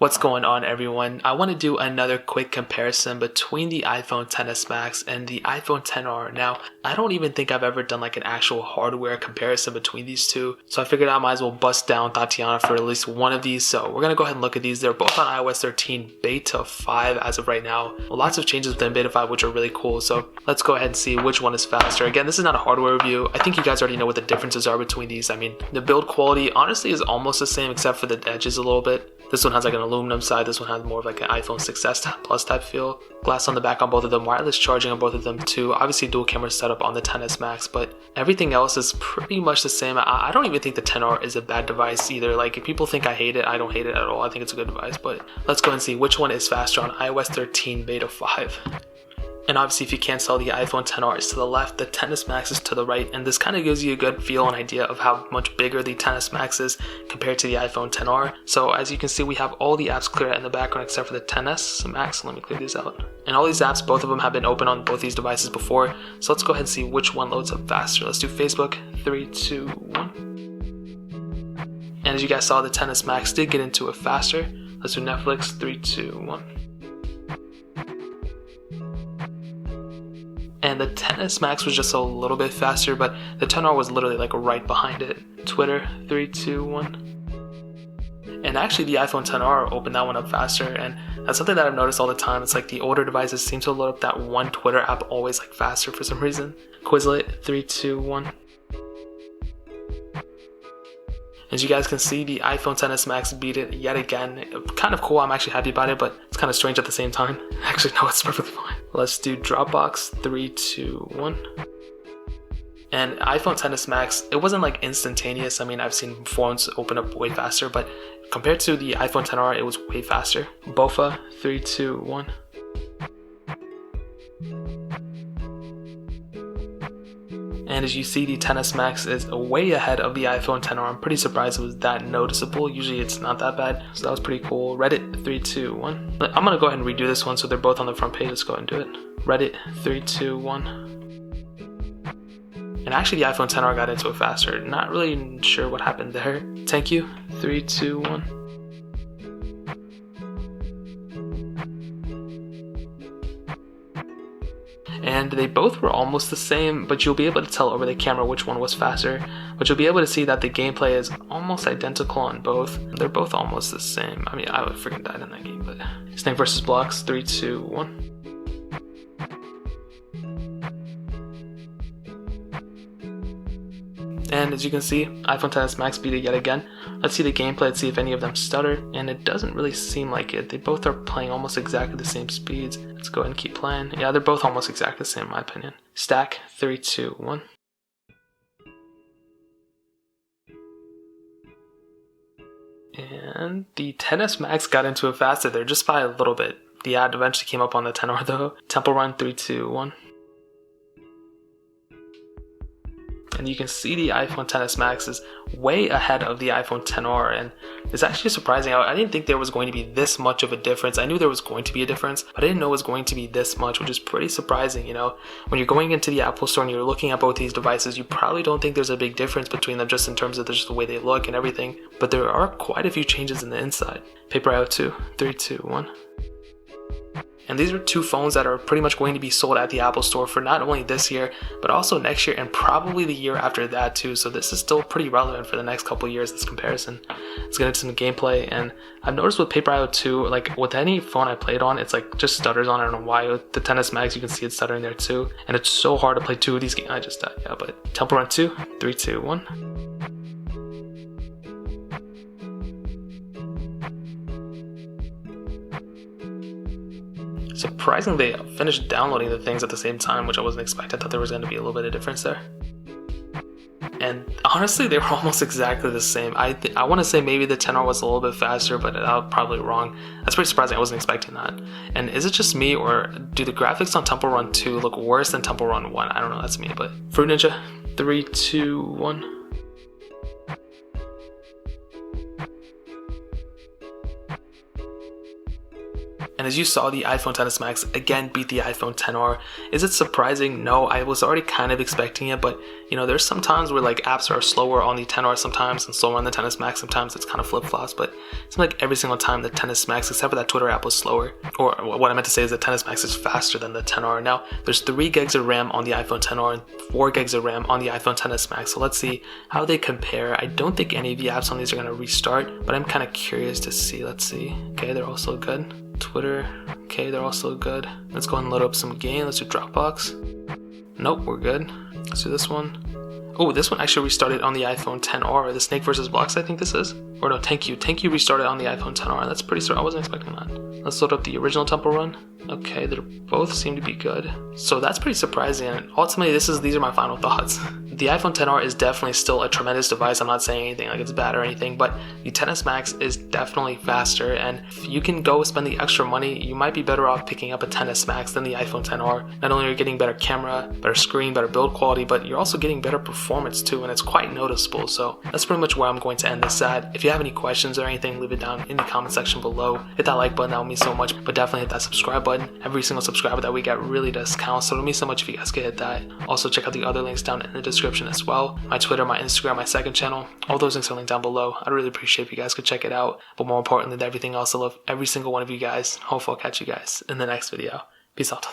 What's going on, everyone? I want to do another quick comparison between the iPhone XS Max and the iPhone XR. Now, I don't even think I've ever done like an actual hardware comparison between these two, so I figured I might as well bust down Tatiana for at least one of these. So we're going to go ahead and look at these. They're both on iOS 13 Beta 5 as of right now. Lots of changes within Beta 5 which are really cool, so let's go ahead and see which one is faster. Again, this is not a hardware review. I think you guys already know what the differences are between these. I mean, the build quality honestly is almost the same except for the edges a little bit. This one has like an aluminum side, this one has more of like an iPhone 6s Plus type feel. Glass on the back on both of them, wireless charging on both of them too. Obviously dual camera setup on the XS Max, but everything else is pretty much the same. I don't even think the XR is a bad device either. Like if people think I hate it, I don't hate it at all. I think it's a good device, but let's go and see which one is faster on iOS 13 Beta 5. And obviously if you can't tell, the iPhone XR is to the left, the XS Max is to the right, and this kind of gives you a good feel and idea of how much bigger the XS Max is compared to the iPhone XR. So as you can see, we have all the apps cleared out in the background except for the XS Max. Let me clear these out. And all these apps, both of them have been open on both these devices before, so let's go ahead and see which one loads up faster. Let's do Facebook, 3, 2, 1. And as you guys saw, the XS Max did get into it faster. Let's do Netflix, 3, 2, 1. And the XS Max was just a little bit faster, but the XR was literally like right behind it. Twitter, 3, 2, 1. And actually the iPhone XR opened that one up faster, and that's something that I've noticed all the time. It's like the older devices seem to load up that one Twitter app always like faster for some reason. Quizlet, 3, 2, 1. As you guys can see, the iPhone XS Max beat it yet again. Kind of cool, I'm actually happy about it, but it's kind of strange at the same time. Actually, no, it's perfectly fine. Let's do Dropbox, 3, 2, 1. And iPhone XS Max, it wasn't like instantaneous. I mean, I've seen phones open up way faster, but compared to the iPhone XR, it was way faster. Bofa, 3, 2, 1. And as you see, the XS Max is way ahead of the iPhone XR. I'm pretty surprised it was that noticeable. Usually it's not that bad. So that was pretty cool. Reddit, 3, 2, 1. I'm going to go ahead and redo this one so they're both on the front page. Let's go ahead and do it. Reddit, 3, 2, 1. And actually the iPhone XR got into it faster. Not really sure what happened there. Thank you, 3, 2, 1. And they both were almost the same, but you'll be able to tell over the camera which one was faster. But you'll be able to see that the gameplay is almost identical on both. They're both almost the same. I mean, I would freaking died in that game, but Snake vs. Blocks, 3, 2, 1. And as you can see, iPhone XS Max beat it yet again. Let's see the gameplay, let's see if any of them stutter, and it doesn't really seem like it. They both are playing almost exactly the same speeds. Let's go ahead and keep playing. Yeah, they're both almost exactly the same in my opinion. Stack, 3, 2, 1. And the XS Max got into it faster there, just by a little bit. The ad eventually came up on the XR though. Temple Run, 3, 2, 1. And you can see the iPhone XS Max is way ahead of the iPhone XR, and it's actually surprising. I didn't think there was going to be this much of a difference. I knew there was going to be a difference, but I didn't know it was going to be this much, which is pretty surprising. You know, when you're going into the Apple Store and you're looking at both these devices, you probably don't think there's a big difference between them just in terms of just the way they look and everything, but there are quite a few changes in the inside. Paper IO 2, 3, 2, 1. And these are two phones that are pretty much going to be sold at the Apple Store for not only this year, but also next year and probably the year after that too. So this is still pretty relevant for the next couple of years, this comparison. Let's get into some gameplay. And I've noticed with Paper IO 2, like with any phone I played on, it's like just stutters on. I don't know why. With the XS Max, you can see it stuttering there too. And it's so hard to play two of these games. I just died, yeah, but Temple Run 2, 3, 2, 1. Surprisingly, I finished downloading the things at the same time, which I wasn't expecting. I thought there was going to be a little bit of difference there. And honestly, they were almost exactly the same. I want to say maybe the XR was a little bit faster, but I was probably wrong. That's pretty surprising. I wasn't expecting that. And is it just me, or do the graphics on Temple Run 2 look worse than Temple Run 1? I don't know, that's me. But Fruit Ninja, 3, 2, 1. And as you saw, the iPhone XS Max again beat the iPhone XR. Is it surprising? No, I was already kind of expecting it, but you know, there's some times where like apps are slower on the XR sometimes and slower on the XS Max sometimes. It's kind of flip-flops, but it's like every single time the XS Max, except for that Twitter app, was slower. Or what I meant to say is the XS Max is faster than the XR. Now, there's 3 gigs of RAM on the iPhone XR and 4 gigs of RAM on the iPhone XS Max. So let's see how they compare. I don't think any of the apps on these are going to restart, but I'm kind of curious to see. Let's see. Okay, they're also good. Twitter, okay, they're also good. Let's go and load up some game. Let's do Dropbox. Nope, we're good. Let's do this one. Oh, this one actually restarted on the iPhone XR. The Snake vs. Blocks, I think this is. Or no, Thank You restarted on the iPhone XR. That's pretty certain. I wasn't expecting that. Let's load up the original Temple Run. Okay, they both seem to be good. So that's pretty surprising. And ultimately, these are my final thoughts. The iPhone XR is definitely still a tremendous device. I'm not saying anything like it's bad or anything, but the XS Max is definitely faster. And if you can go spend the extra money, you might be better off picking up a XS Max than the iPhone XR. Not only are you getting better camera, better screen, better build quality, but you're also getting better performance too, and it's quite noticeable. So that's pretty much where I'm going to end this at. If you have any questions or anything, leave it down in the comment section below. Hit that like button, that would mean so much, but definitely hit that subscribe button. Every single subscriber that we get really does count, so it would mean so much if you guys could hit that. Also, check out the other links down in the description as well. My Twitter, my Instagram, my second channel, all those links are linked down below. I'd really appreciate if you guys could check it out. But more importantly than everything else, I love every single one of you guys. Hopefully I'll catch you guys in the next video. Peace out.